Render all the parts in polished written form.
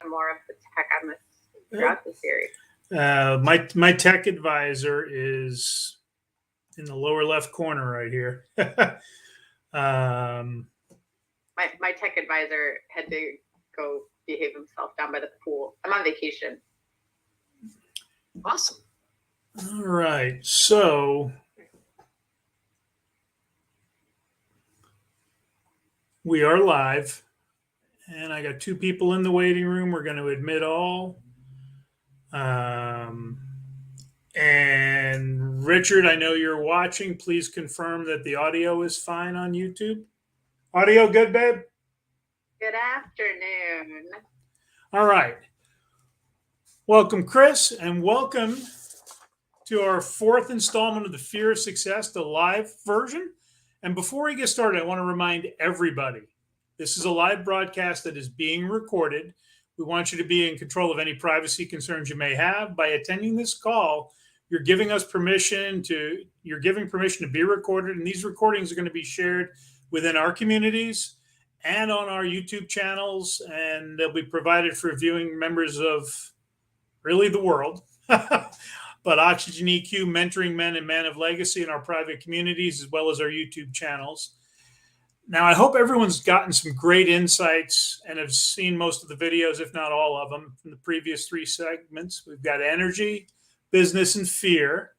more of the tech on this throughout the series. My tech advisor is in the lower left corner right here. My tech advisor had to go behave himself down by the pool. I'm on vacation. Awesome. All right, so we are live, and I got 2 people in the waiting room. We're going to admit all. And Richard, I know you're watching. Please confirm that the audio is fine on YouTube. Audio good, babe? Good afternoon. All right. Welcome, Chris, and welcome to our 4th installment of the Fear of Success, the live version. And before we get started, I want to remind everybody, this is a live broadcast that is being recorded. We want you to be in control of any privacy concerns you may have. By attending this call, you're giving permission to be recorded, and these recordings are going to be shared within our communities and on our YouTube channels, and they'll be provided for viewing members of really the world. But Oxygen EQ, Mentoring Men and Men of Legacy in our private communities, as well as our YouTube channels. Now, I hope everyone's gotten some great insights and have seen most of the videos, if not all of them, from the previous 3 segments. We've got energy, business, and fear.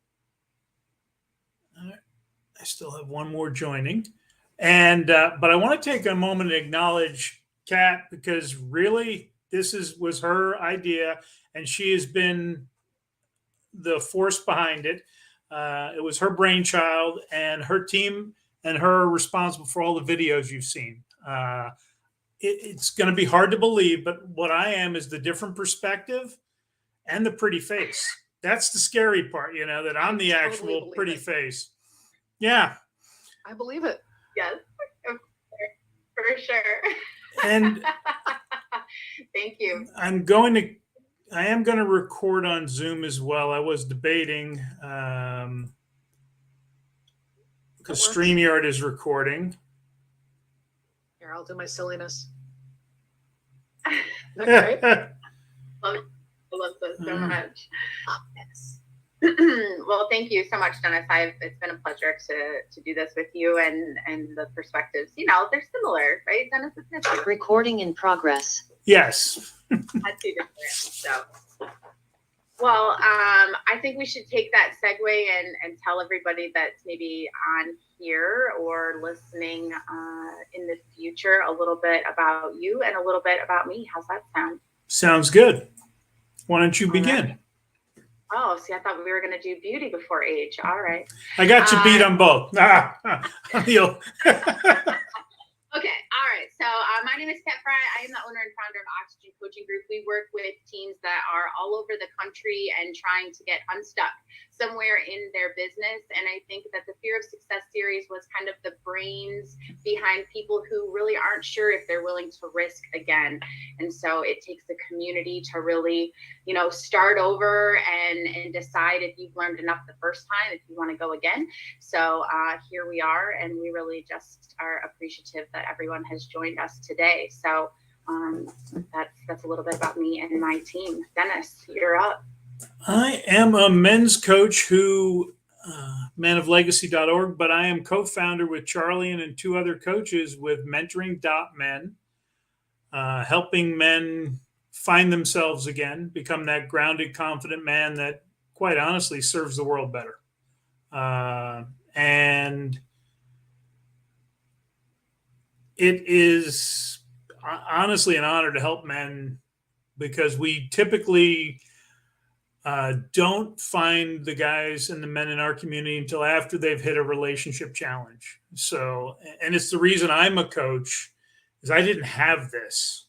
I still have one more joining. And but I want to take a moment to acknowledge Kat, because really this was her idea, and she has been the force behind it. It was her brainchild, and her team and her are responsible for all the videos you've seen. It's going to be hard to believe, but what I am is the different perspective and the pretty face. That's the scary part, that I'm the actual pretty face. Yeah. I believe it. Yes, for sure. And thank you. I am going to record on Zoom as well. I was debating because StreamYard is recording. Here, I'll do my silliness. Okay. I love this so much. Yes. Well, thank you so much, Dennis. It's been a pleasure to do this with you, and the perspectives, they're similar, right, Dennis? Recording in progress. Yes. That's too different. So, well, I think we should take that segue and tell everybody that's maybe on here or listening in the future a little bit about you and a little bit about me. How's that sound? Sounds good. Why don't you begin? Right. Oh, see, I thought we were going to do beauty before age. All right. I got you beat on both. Okay. All right. So my name is Kat Fry. I am the owner and founder of Oxygen Coaching Group. We work with teams that are all over the country and trying to get unstuck somewhere in their business. And I think that the Fear of Success series was kind of the brains behind people who really aren't sure if they're willing to risk again. And so it takes a community to really, start over and decide if you've learned enough the first time, if you want to go again. So here we are, and we really just are appreciative that everyone has joined us today. So that's a little bit about me and my team. Dennis, you're up. I am a men's coach menoflegacy.org, but I am co-founder with Charlie and 2 other coaches with Mentoring.men, helping men find themselves again, become that grounded, confident man that, quite honestly, serves the world better. And it is honestly an honor to help men, because we typically don't find the guys and the men in our community until after they've hit a relationship challenge. So, and it's the reason I'm a coach, is I didn't have this,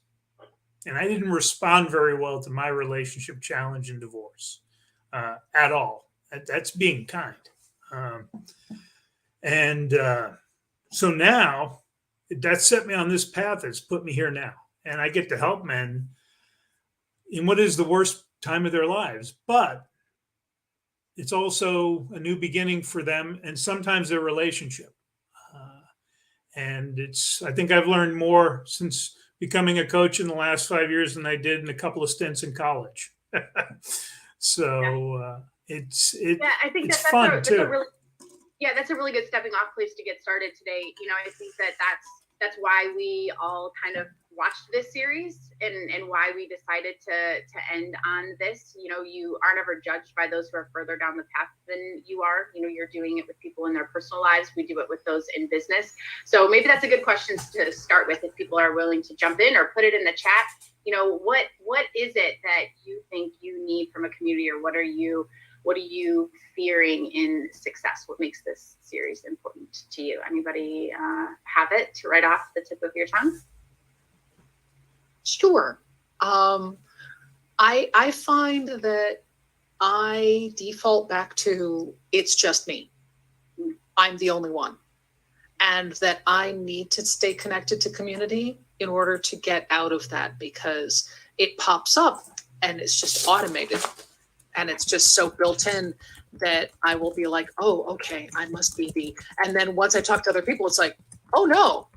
and I didn't respond very well to my relationship challenge and divorce at all. That's being kind. So now that set me on this path. That's put me here now, and I get to help men in what is the worst time of their lives, but it's also a new beginning for them, and sometimes their relationship. And I think I've learned more since becoming a coach in the last 5 years than I did in a couple of stints in college. So it's I think it's that's fun that's too. that's a really good stepping off place to get started today. I think that's why we all kind of watched this series and why we decided to end on this. You aren't ever judged by those who are further down the path than you are. You're doing it with people in their personal lives. We do it with those in business. So maybe that's a good question to start with if people are willing to jump in or put it in the chat. What is it that you think you need from a community, or what are you fearing in success? What makes this series important to you? Anybody have it right off the tip of your tongue? Sure. I find that I default back to it's just me. I'm the only one. And that I need to stay connected to community in order to get out of that, because it pops up and it's just automated. And it's just so built in that I will be like, oh, okay, I must be and then once I talk to other people, it's like, oh no,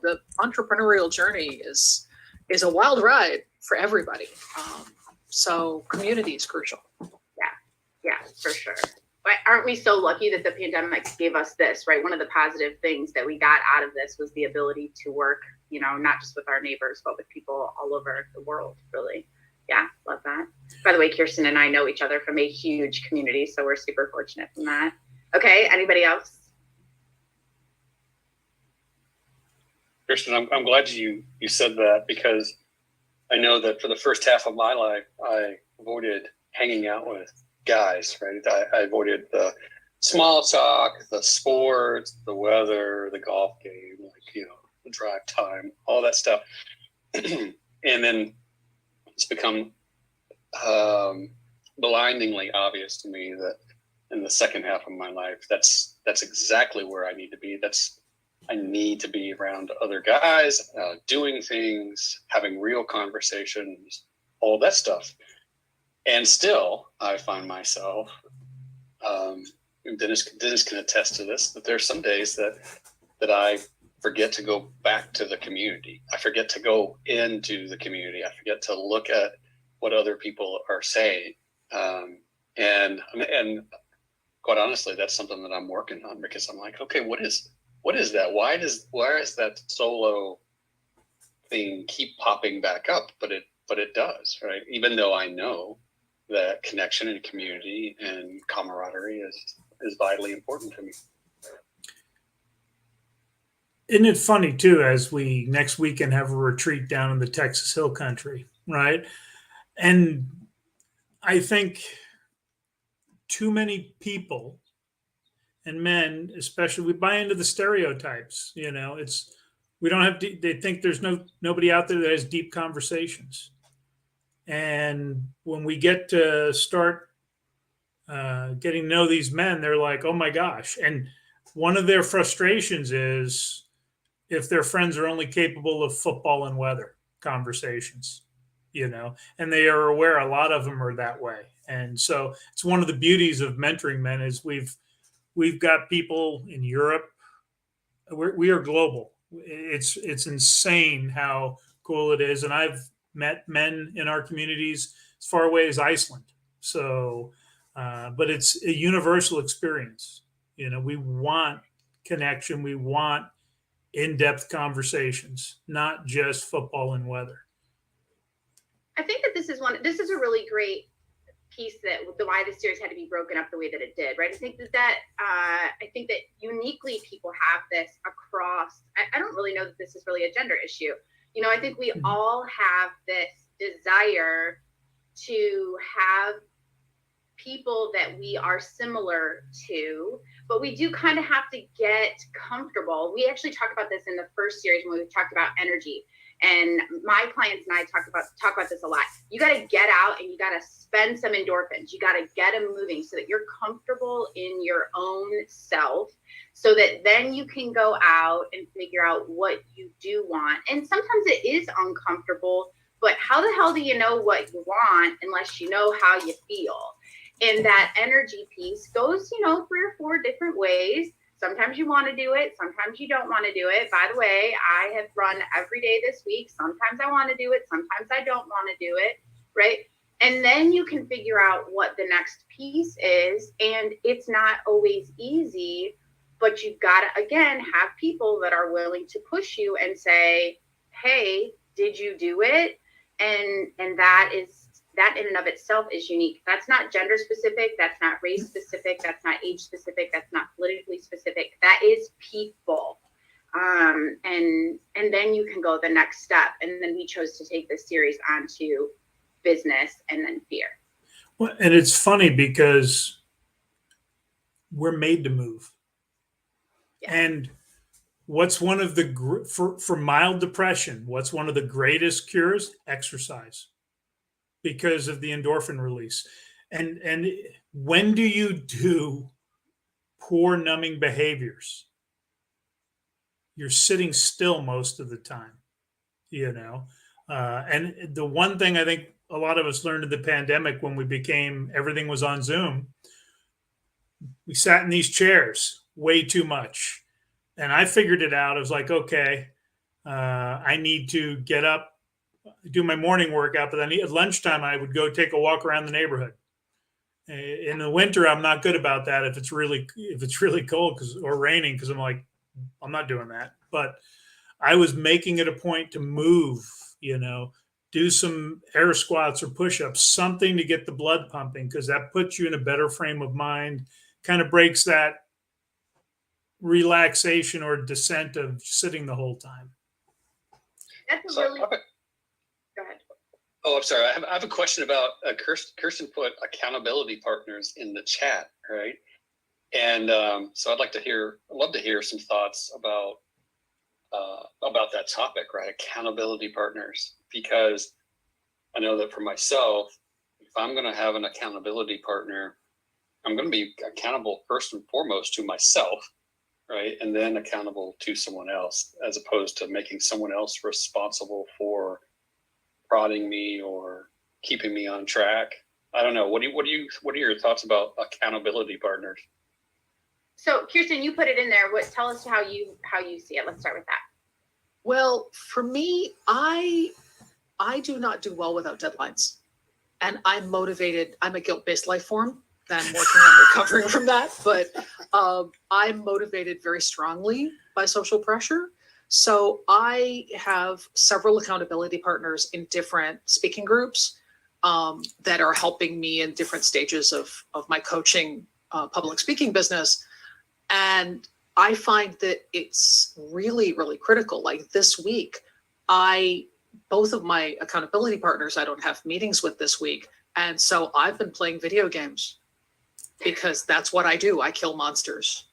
the entrepreneurial journey is a wild ride for everybody. So community is crucial. Yeah, for sure. But aren't we so lucky that the pandemic gave us this, right? One of the positive things that we got out of this was the ability to work, not just with our neighbors, but with people all over the world, really. Yeah, love that. By the way, Kirsten and I know each other from a huge community, so we're super fortunate from that. Okay, anybody else? Kirsten, I'm glad you said that, because I know that for the first half of my life, I avoided hanging out with guys, right? I avoided the small talk, the sports, the weather, the golf game, the drive time, all that stuff. And then it's become blindingly obvious to me that in the second half of my life, that's exactly where I need to be. I need to be around other guys, doing things, having real conversations, all that stuff. And still, I find myself, Dennis can attest to this, that there's some days that I forget to go back to the community. I forget to go into the community. I forget to look at what other people are saying. And quite honestly, that's something that I'm working on, because I'm like, okay, what is that? Why is that solo thing keep popping back up? But it does, right? Even though I know that connection and community and camaraderie is vitally important to me. Isn't it funny too, as we next weekend have a retreat down in the Texas Hill Country, right? And I think too many people and men, especially, we buy into the stereotypes. We don't have they think there's nobody out there that has deep conversations. And when we get to start getting to know these men, they're like, oh my gosh. And one of their frustrations is if their friends are only capable of football and weather conversations, and they are aware a lot of them are that way. And so it's one of the beauties of mentoring men is we've got people in Europe. We are global. It's insane how cool it is. And I've met men in our communities as far away as Iceland. So, but it's a universal experience. We want connection. We want in-depth conversations, not just football and weather. I think that this is a really great piece that why the series had to be broken up the way that it did, right? I think that uniquely people have this across. I don't really know that this is really a gender issue. I think we all have this desire to have people that we are similar to, but we do kind of have to get comfortable. We actually talked about this in the first series when we talked about energy. And my clients and I talk about this a lot. You got to get out and you got to spend some endorphins. You got to get them moving so that you're comfortable in your own self, so that then you can go out and figure out what you do want. And sometimes it is uncomfortable, but how the hell do you know what you want unless you know how you feel? And that energy piece goes, 3 or 4 different ways. Sometimes you want to do it. Sometimes you don't want to do it. By the way, I have run every day this week. Sometimes I want to do it. Sometimes I don't want to do it. Right. And then you can figure out what the next piece is. And it's not always easy, but you've got to, again, have people that are willing to push you and say, hey, did you do it? And that in and of itself is unique. That's not gender specific. That's not race specific. That's not age specific. That's not politically specific. That is people. And then you can go the next step. And then we chose to take this series onto business and then fear. Well, and it's funny because we're made to move. Yeah. And what's one of the, for mild depression, what's one of the greatest cures? Exercise, because of the endorphin release. And when do you do poor numbing behaviors? You're sitting still most of the time, you know? And the one thing I think a lot of us learned in the pandemic when everything was on Zoom, we sat in these chairs way too much. And I figured it out. I was like, okay, I need to get up, do my morning workout, but then at lunchtime I would go take a walk around the neighborhood. In the winter, I'm not good about that if it's really cold or raining, because I'm not doing that. But I was making it a point to move, do some air squats or push-ups, something to get the blood pumping, because that puts you in a better frame of mind, kind of breaks that relaxation or descent of sitting the whole time. That's really... Go ahead. Oh, I'm sorry. I have a question about Kirsten put accountability partners in the chat, right? And so I'd love to hear some thoughts about that topic, right? Accountability partners, because I know that for myself, if I'm going to have an accountability partner, I'm going to be accountable first and foremost to myself, right? And then accountable to someone else, as opposed to making someone else responsible for prodding me or keeping me on track. I don't know. What are your thoughts about accountability partners? So Kirsten, you put it in there. Tell us how you see it. Let's start with that. Well, for me, I do not do well without deadlines, and I'm motivated. I'm a guilt-based life form. I'm working on recovering from that, but I'm motivated very strongly by social pressure. So I have several accountability partners in different speaking groups that are helping me in different stages of my coaching public speaking business. And I find that it's really, really critical. Like this week, both of my accountability partners, I don't have meetings with this week. And so I've been playing video games because that's what I do. I kill monsters,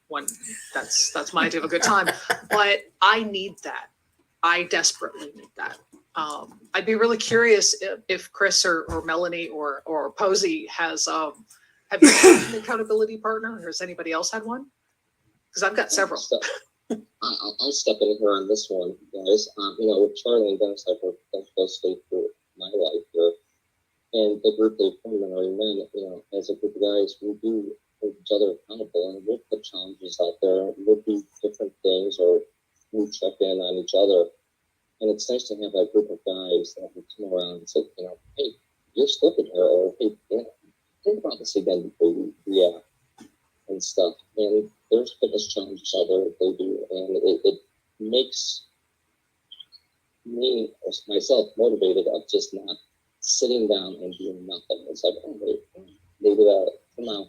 when that's my idea of a good time. But I need that. I desperately need that. I'd be really curious if Chris or Melanie or Posey has, have you had an accountability partner, or has anybody else had one? Because I've got several. I'll step in here on this one, guys. With Charlie and Dennis, I've worked closely through my life here. And the group they formed, men, as a group of guys, we do hold each other accountable, and we'll put challenges out there. We'll do different things, or we check in on each other. And it's nice to have that group of guys that will come around and say, hey, you're slipping here, or hey, think about this again before you react and stuff. And there's fitness challenges out there that they do, and it makes me, or myself, motivated of just not sitting down and doing nothing. It's like, oh, wait, maybe that, come on,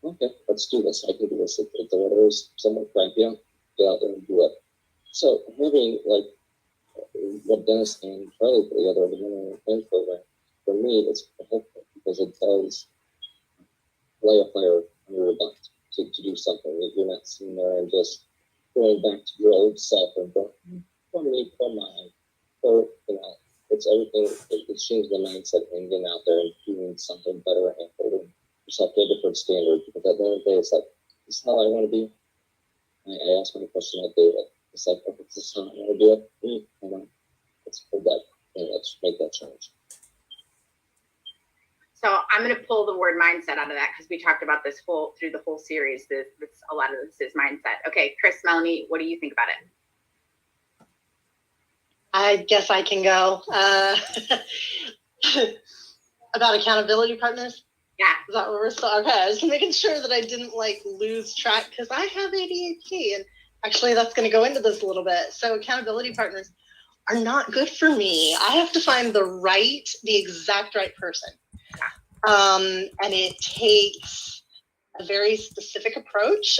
okay, let's do this. I can do this. If the weather is somewhat crappy, get out there and do it. So having, like, what Dennis and Charlie put together, the Women in program, for me, it's helpful because it does lay a fire under your butt to do something. You're not sitting there and just going back to your old self and going, for me, for mine, or, it's everything. It's changing the mindset and getting out there and doing something better and holding yourself to a different standard. Because at the end of the day, it's like, this is how I want to be. I asked my question at David. It's like, if this is how I want to do it, let's hold that and let's make that change. So I'm going to pull the word mindset out of that because we talked about this through the whole series. A lot of this is mindset. Okay, Chris, Melanie, what do you think about it? I guess I can go. About accountability partners. Yeah. Is that what we're still? Okay, I was making sure that I didn't like lose track because I have ADHD, and actually that's going to go into this a little bit. So accountability partners are not good for me. I have to find the exact right person. And it takes a very specific approach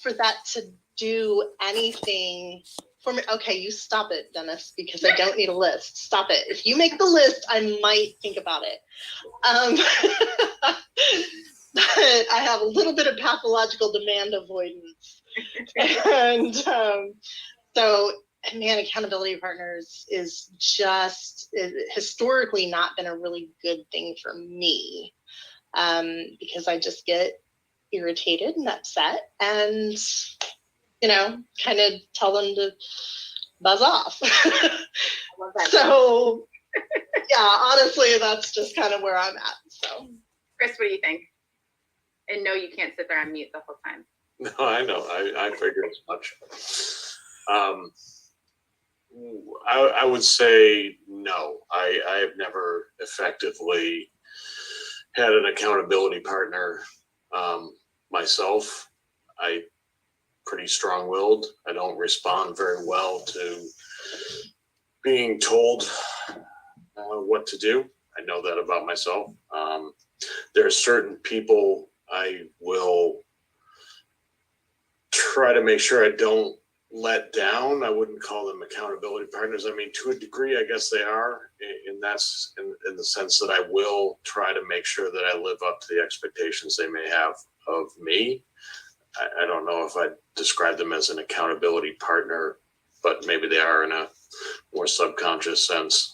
for that to do anything for me. Okay, you stop it, Dennis, because I don't need a list. Stop it. If you make the list, I might think about it. But I have a little bit of pathological demand avoidance. And so, man, accountability partners is historically not been a really good thing for me, because I just get irritated and upset and, kind of tell them to buzz off. I love that. So, yeah, honestly, that's just kind of where I'm at. So, Chris, what do you think? And no, you can't sit there on mute the whole time. No, I know. I figured as much. I would say no. I have never effectively had an accountability partner myself. I pretty strong-willed. I don't respond very well to being told what to do. I know that about myself. There are certain people I will try to make sure I don't let down. I wouldn't call them accountability partners. I mean, to a degree, I guess they are, and that's in the sense that I will try to make sure that I live up to the expectations they may have of me. I don't know if I'd describe them as an accountability partner, but maybe they are in a more subconscious sense.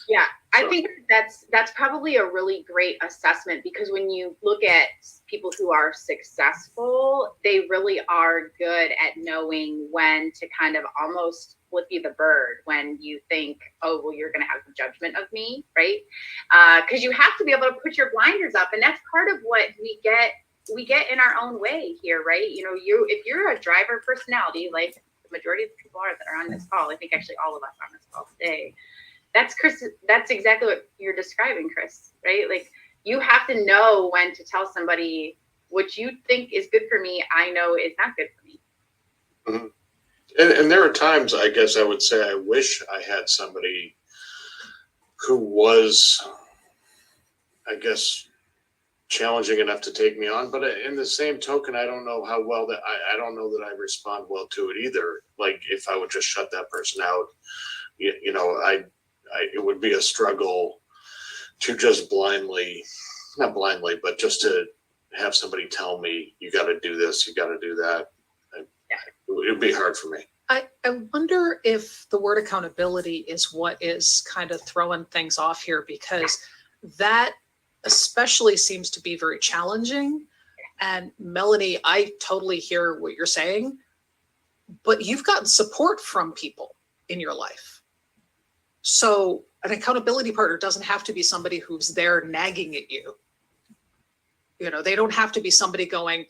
Yeah, I think that's probably a really great assessment, because when you look at people who are successful, they really are good at knowing when to kind of almost flip you the bird when you think, oh, well, you're going to have the judgment of me, right? Because you have to be able to put your blinders up, and that's part of what we get in our own way here, right? If you're a driver personality, like the majority of the people that are on this call, I think actually all of us on this call today. That's Chris. That's exactly what you're describing, Chris, right? Like, you have to know when to tell somebody what you think is good for me, I know is not good for me. Mm-hmm. And there are times, I guess I would say, I wish I had somebody who was, I guess, challenging enough to take me on. But in the same token, I don't know how well I don't know that I respond well to it either. Like, if I would just shut that person out, it would be a struggle to just not blindly, but just to have somebody tell me, you got to do this, you got to do that. It would be hard for me. I wonder if the word accountability is what is kind of throwing things off here, because that especially seems to be very challenging. And Melanie, I totally hear what you're saying, but you've gotten support from people in your life. So an accountability partner doesn't have to be somebody who's there nagging at you. They don't have to be somebody going,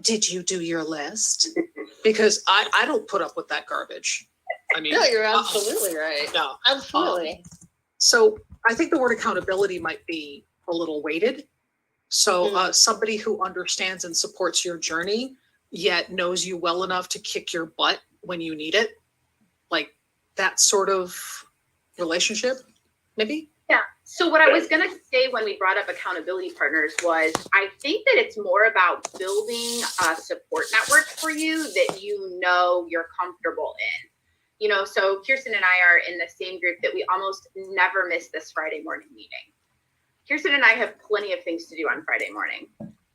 did you do your list? Because I don't put up with that garbage. I mean, no, you're absolutely right. No, absolutely. So I think the word accountability might be a little weighted. So somebody who understands and supports your journey, yet knows you well enough to kick your butt when you need it. Like that sort of relationship, maybe? Yeah. So what I was going to say when we brought up accountability partners was, I think that it's more about building a support network for you that you're comfortable in. So Kirsten and I are in the same group that we almost never miss this Friday morning meeting. Kirsten and I have plenty of things to do on Friday morning,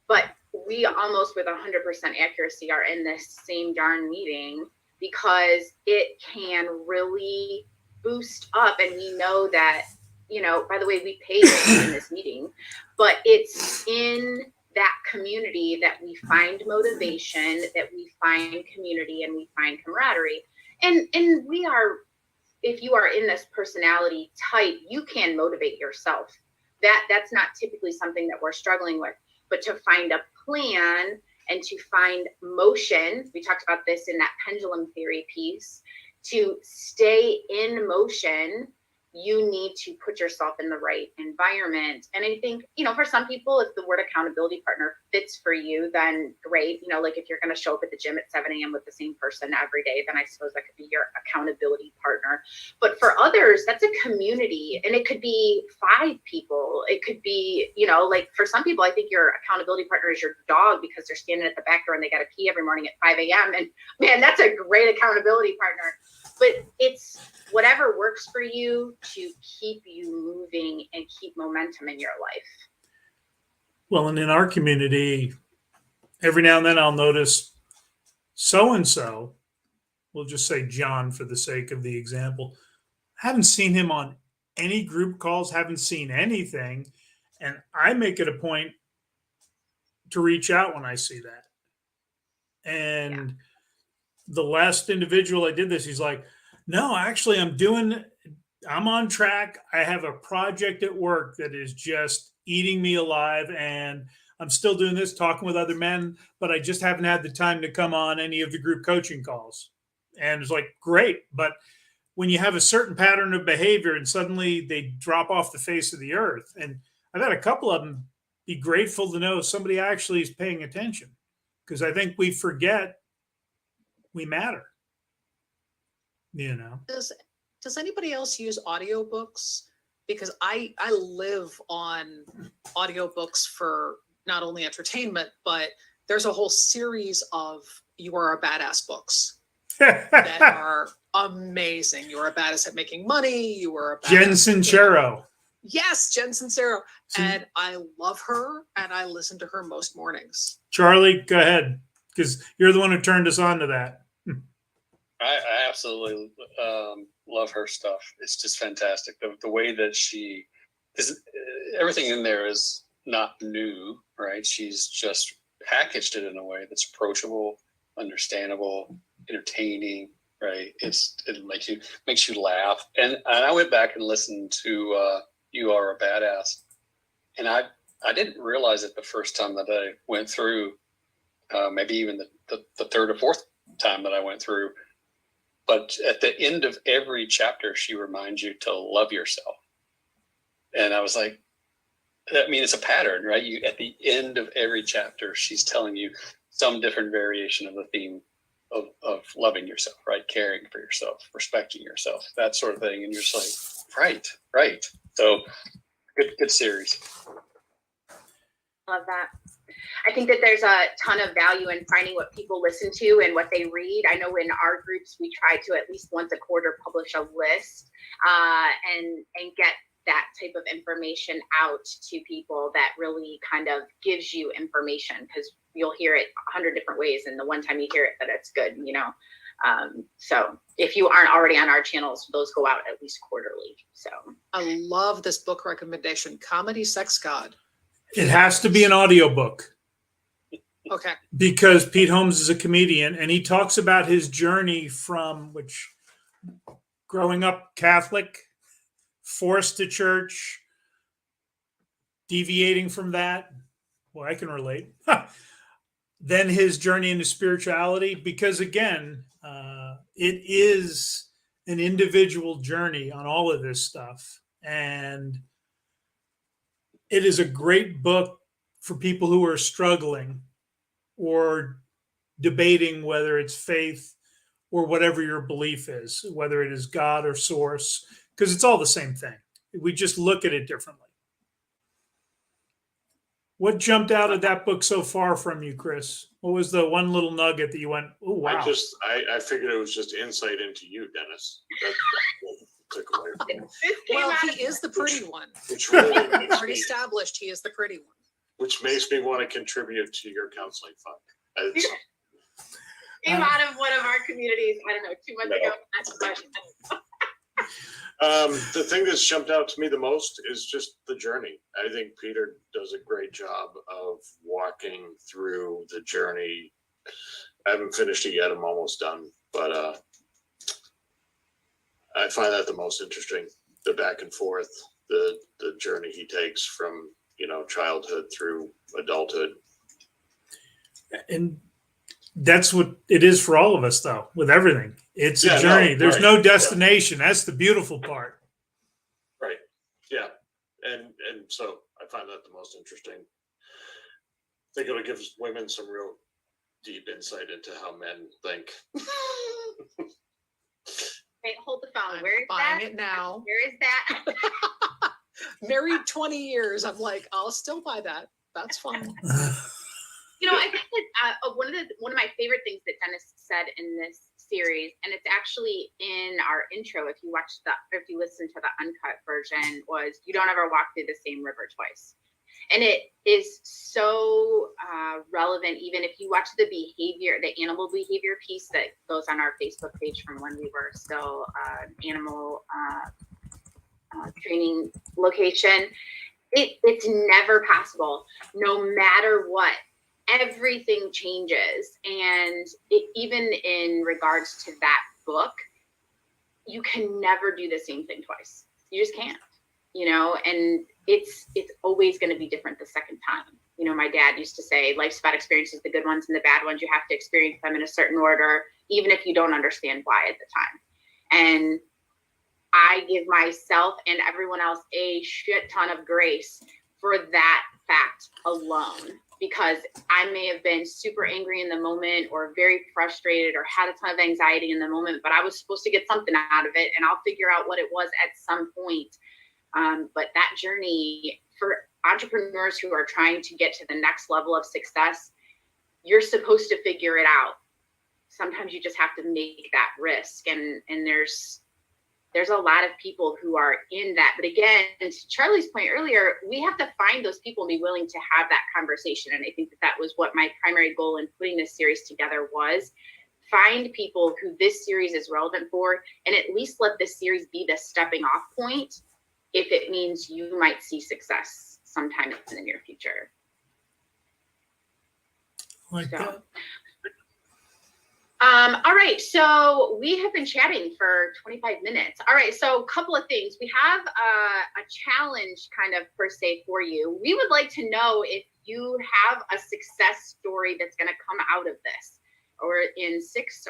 but we almost with 100% accuracy are in this same darn meeting, because it can really boost up. And we know that, by the way, we pay in this meeting, but it's in that community that we find motivation, that we find community, and we find camaraderie. And we are, if you are in this personality type, you can motivate yourself. That's not typically something that we're struggling with, but to find a plan and to find motion, we talked about this in that pendulum theory piece, to stay in motion, you need to put yourself in the right environment. And I think, for some people, if the word accountability partner fits for you, then great. Like if you're going to show up at the gym at 7 a.m. with the same person every day, then I suppose that could be your accountability partner. But for others, that's a community, and it could be 5 people. It could be, like for some people, I think your accountability partner is your dog, because they're standing at the back door and they got to pee every morning at 5 a.m. And man, that's a great accountability partner. But it's whatever works for you to keep you moving and keep momentum in your life. Well, and in our community, every now and then I'll notice so-and-so, we'll just say John for the sake of the example, haven't seen him on any group calls, haven't seen anything. And I make it a point to reach out when I see that. And the last individual I did this, he's like, no, actually I'm on track. I have a project at work that is just eating me alive, and I'm still doing this, talking with other men, but I just haven't had the time to come on any of the group coaching calls. And it's like, great. But when you have a certain pattern of behavior and suddenly they drop off the face of the earth, and I've had a couple of them be grateful to know somebody actually is paying attention, because I think we forget we matter. Does anybody else use audiobooks? Because I live on audiobooks for not only entertainment, but there's a whole series of You Are a Badass books that are amazing. You are a badass at making money. You are a badass. Jen Sincero. Yes, Jen Sincero. And I love her, and I listen to her most mornings. Charlie, go ahead, because you're the one who turned us on to that. I absolutely love her stuff. It's just fantastic. The way that she is, everything in there is not new, right? She's just packaged it in a way that's approachable, understandable, entertaining, right? It makes you laugh. And I went back and listened to You Are a Badass, and I didn't realize it the first time that I went through, maybe even the third or fourth time that I went through. But at the end of every chapter, she reminds you to love yourself. And I was like, it's a pattern, right? At the end of every chapter, she's telling you some different variation of the theme of loving yourself, right? Caring for yourself, respecting yourself, that sort of thing. And you're just like, right. So good series. Love that. I think that there's a ton of value in finding what people listen to and what they read. I know in our groups, we try to at least once a quarter publish a list and get that type of information out to people that really kind of gives you information, because you'll hear it 100 different ways. And the one time you hear it, that it's good, So if you aren't already on our channels, those go out at least quarterly. So I love this book recommendation, Comedy Sex God. It has to be an audiobook. Okay. Because Pete Holmes is a comedian, and he talks about his journey from growing up Catholic, forced to church, deviating from that. Well, I can relate. Then his journey into spirituality, because again, it is an individual journey on all of this stuff. And it is a great book for people who are struggling or debating whether it's faith or whatever your belief is, whether it is God or source, because it's all the same thing. We just look at it differently. What jumped out of that book so far from you, Chris? What was the one little nugget that you went, oh, wow? I figured it was just insight into you, Dennis. That's what took away from it. Well, he is the pretty one. Which really Already makes me, established he is the pretty one. which makes me want to contribute to your counseling fund. It's- came out of one of our communities, I don't know, 2 months ago. The thing that's jumped out to me the most is just the journey. I think Peter does a great job of walking through the journey. I haven't finished it yet. I'm almost done, but I find that the most interesting, the back and forth, the journey he takes from, childhood through adulthood. And that's what it is for all of us, though, with everything. It's Yeah, a journey. no, There's right. no destination. That's the beautiful part. Right. Yeah. And so I find that the most interesting. I think it'll give women some real deep insight into how men think. Wait, hold the phone. I'm Where is buying that? it now. Where is that? Married 20 years. I'm like, I'll still buy that. That's fine. I think that one of my favorite things that Dennis said in this series, and it's actually in our intro, if you listen to the uncut version, was you don't ever walk through the same river twice. And it is so relevant, even if you watch the animal behavior piece that goes on our Facebook page from when we were still animal training location. It's never possible, no matter what. Everything changes. And even in regards to that book, you can never do the same thing twice. You just can't, and it's always going to be different the second time. My dad used to say life's about experiences, the good ones and the bad ones. You have to experience them in a certain order, even if you don't understand why at the time. And I give myself and everyone else a shit ton of grace for that fact alone, because I may have been super angry in the moment or very frustrated or had a ton of anxiety in the moment, but I was supposed to get something out of it, and I'll figure out what it was at some point. But that journey for entrepreneurs who are trying to get to the next level of success, you're supposed to figure it out. Sometimes you just have to make that risk. And there's a lot of people who are in that. But again, to Charlie's point earlier, we have to find those people and be willing to have that conversation. And I think that was what my primary goal in putting this series together was. Find people who this series is relevant for, and at least let this series be the stepping off point if it means you might see success sometime in the near future. Like that. All right, so we have been chatting for 25 minutes. All right, so a couple of things. We have a challenge kind of per se for you. We would like to know if you have a success story that's going to come out of this, or in 6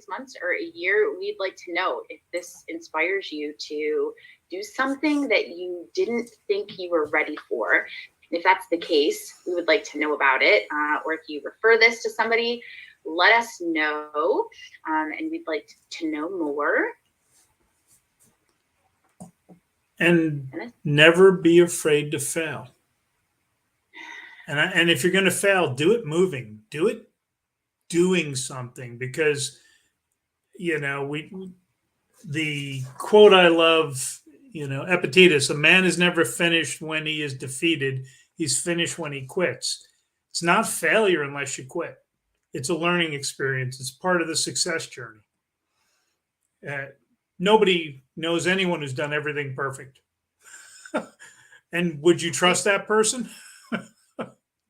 months or a year. We'd like to know if this inspires you to do something that you didn't think you were ready for. And if that's the case, we would like to know about it. Or if you refer this to somebody, let us know, and we'd like to know more. And never be afraid to fail. And if you're going to fail, do it moving. Do it doing something, because the quote I love, Epictetus: a man is never finished when he is defeated. He's finished when he quits. It's not failure unless you quit. It's a learning experience. It's part of the success journey. Nobody knows anyone who's done everything perfect. And would you trust that person?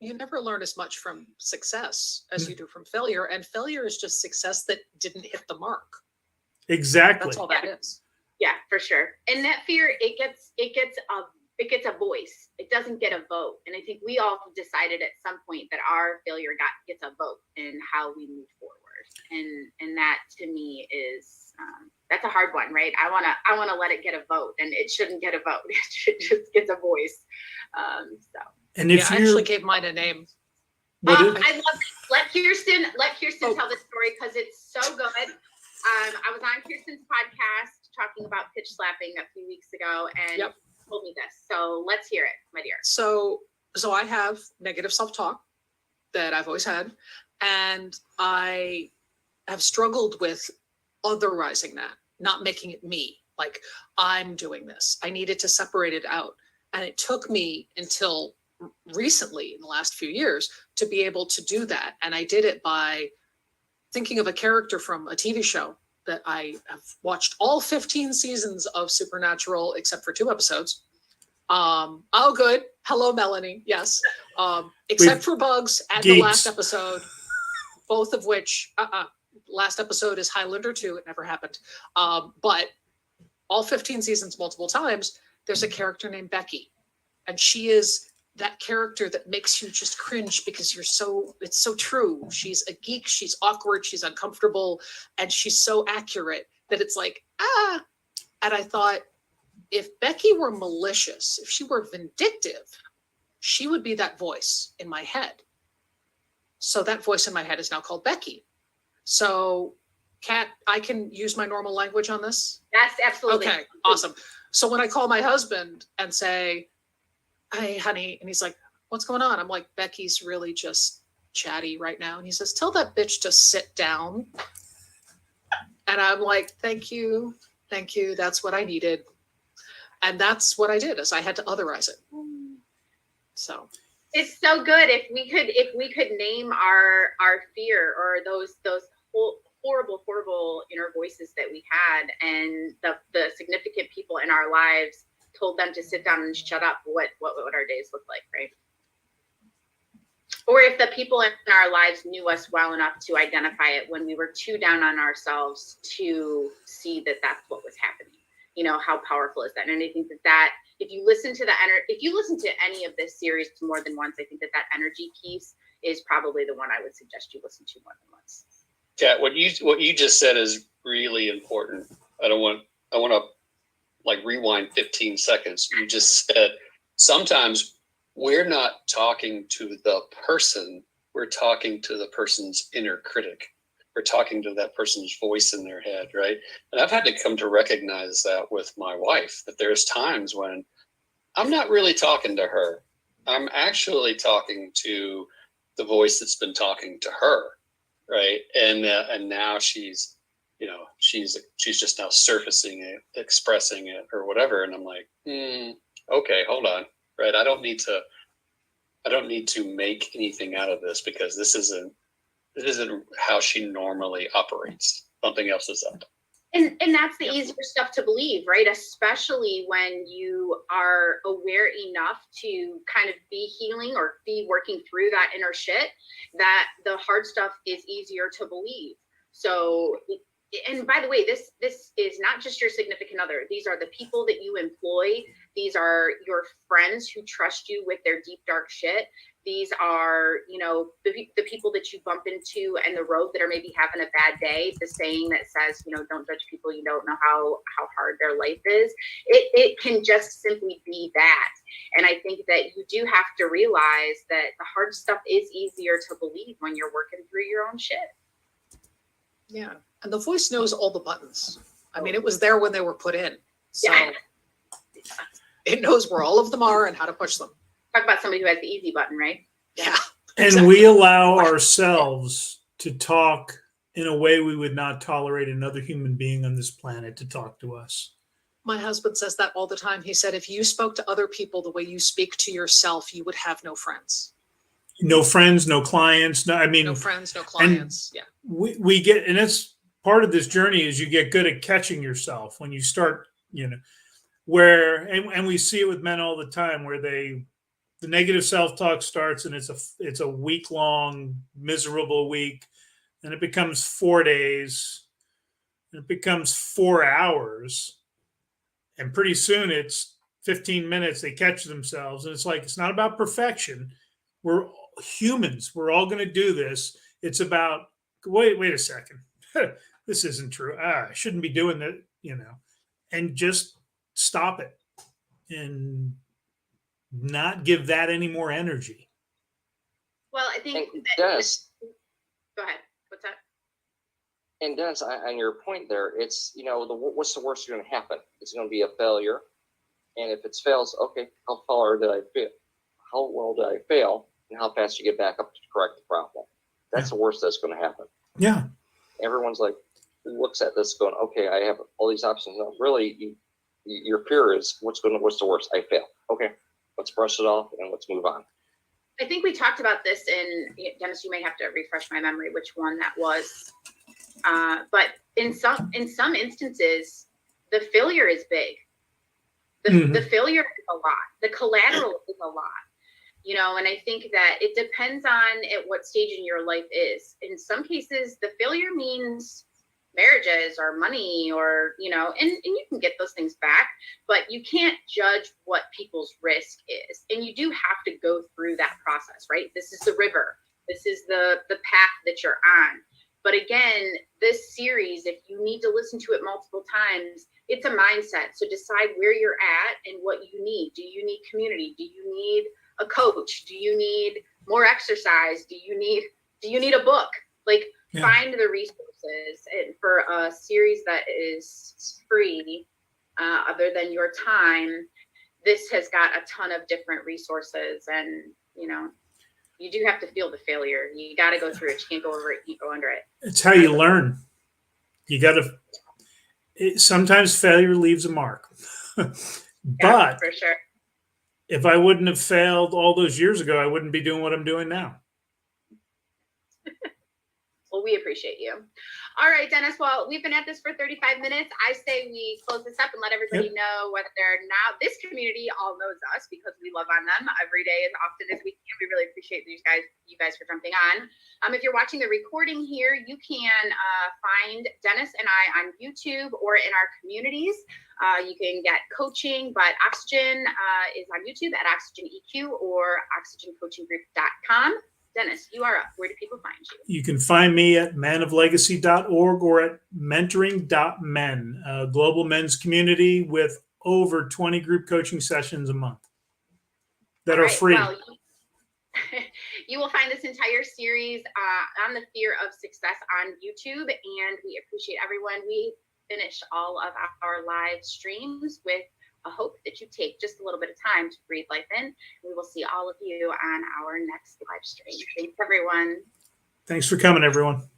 You never learn as much from success as you do from failure. And failure is just success that didn't hit the mark. Exactly. That's all that is. Yeah, for sure. And that fear, it gets a voice. It doesn't get a vote. And I think we all decided at some point that our failure gets a vote in how we move forward. And that to me is that's a hard one, right? I wanna let it get a vote, and it shouldn't get a vote. It just gets a voice. And if I actually gave mine a name. I love it. Let Kirsten tell the story, because it's so good. I was on Kirsten's podcast talking about pitch slapping a few weeks ago, and told me this. So let's hear it, my dear. So I have negative self-talk that I've always had, and I have struggled with otherizing that, not making it me. Like, I'm doing this. I needed to separate it out. And it took me until recently, in the last few years, to be able to do that. And I did it by thinking of a character from a TV show that I have watched all 15 seasons of Supernatural, except for 2 episodes. Oh, good. Hello, Melanie. Yes. Except for Bugs and the last episode, both of which, last episode is Highlander 2. It never happened. But all 15 seasons multiple times, there's a character named Becky. And she is that character that makes you just cringe because it's so true. She's a geek, she's awkward, she's uncomfortable, and she's so accurate that it's like, ah. And I thought, if Becky were malicious, if she were vindictive, she would be that voice in my head. So that voice in my head is now called Becky. So, Kat, I can use my normal language on this? That's absolutely. Okay, awesome. So when I call my husband and say, hey, honey, and he's like, what's going on? I'm like, Becky's really just chatty right now. And he says, tell that bitch to sit down. And I'm like, thank you. That's what I needed. And that's what I did, is I had to otherize it. So it's so good if we could name our fear, or those horrible inner voices that we had, and the significant people in our lives told them to sit down and shut up, what would our days look like, right? Or if the people in our lives knew us well enough to identify it when we were too down on ourselves to see that that's what was happening. You know, how powerful is that? And I think that if you listen to any of this series more than once, I think that energy piece is probably the one I would suggest you listen to more than once. Yeah, what you just said is really important. I want to like rewind 15 seconds. You just said sometimes we're not talking to the person, we're talking to the person's inner critic. We're talking to that person's voice in their head, right? And I've had to come to recognize that with my wife, that there's times when I'm not really talking to her. I'm actually talking to the voice that's been talking to her, right? And now she's just now surfacing it, expressing it, or whatever. And I'm like, okay, hold on, right? I don't need to make anything out of this, because this isn't how she normally operates. Something else is up. And that's the easier stuff to believe, right? Especially when you are aware enough to kind of be healing or be working through that inner shit, that the hard stuff is easier to believe. So, and by the way, this is not just your significant other. These are the people that you employ. These are your friends who trust you with their deep, dark shit. These are, the people that you bump into and the road that are maybe having a bad day. The saying that says, don't judge people you don't know how hard their life is. It can just simply be that. And I think that you do have to realize that the hard stuff is easier to believe when you're working through your own shit. yeah. And the voice knows all the buttons. I mean, it was there when they were put in. So Yeah. it knows where all of them are and how to push them. Talk about somebody who has the easy button, right? Yeah. And Exactly. we allow ourselves to talk in a way we would not tolerate another human being on this planet to talk to us. My husband says that all the time. He said, if you spoke to other people the way you speak to yourself, you would have no friends. No friends, no clients. No friends, no clients. Yeah. We get, and it's part of this journey, is you get good at catching yourself when you start, and we see it with men all the time, where the negative self-talk starts, and it's a week-long miserable week, and it becomes 4 days, and it becomes 4 hours, and pretty soon it's 15 minutes. They catch themselves, and it's like, it's not about perfection. We're humans. We're all going to do this. It's about, wait a second. This isn't true. I shouldn't be doing that, and just stop it and not give that any more energy. Well, I think And that, Dennis, go ahead. What's that? and Dennis, on your point there, it's, what's the worst going to happen? It's going to be a failure. And if it fails, okay, how far did I fail? How well did I fail? And how fast you get back up to correct the problem? That's the worst that's going to happen. Yeah. Everyone's like, looks at this going, okay, I have all these options. No, really, your fear is what's the worst? I fail. Okay, let's brush it off and let's move on. I think we talked about this in, Dennis, you may have to refresh my memory which one that was. But in some instances, the failure is big. The failure is a lot. The collateral is a lot. And I think that it depends on at what stage in your life is. In some cases, the failure means marriages or money or, you know, and you can get those things back, but you can't judge what people's risk is. And you do have to go through that process, right? This is the river. This is the path that you're on. But again, this series, if you need to listen to it multiple times, it's a mindset. So decide where you're at and what you need. Do you need community? Do you need a coach? Do you need more exercise? Do you need a book? Like, find the resources. And for a series that is free, other than your time, this has got a ton of different resources. And, you know, you do have to feel the failure. You got to go through it. You can't go over it. You go under it. It's how you learn. You got to, sometimes failure leaves a mark. But for sure. If I wouldn't have failed all those years ago, I wouldn't be doing what I'm doing now. Well, we appreciate you. All right, Dennis. Well, we've been at this for 35 minutes. I say we close this up and let everybody know whether they're now, this community all knows us because we love on them every day as often as we can. We really appreciate you guys for jumping on. If you're watching the recording here, you can find Dennis and I on YouTube or in our communities. You can get coaching, but Oxygen is on YouTube at Oxygen EQ or oxygencoachinggroup.com. Dennis, you are up. Where do people find you? You can find me at manoflegacy.org or at mentoring.men, a global men's community with over 20 group coaching sessions a month that are free. Well, you will find this entire series on the Fear of Success on YouTube, and we appreciate everyone. We finish all of our live streams with a hope that you take just a little bit of time to breathe life in. We will see all of you on our next live stream. Thanks, everyone. Thanks for coming, everyone.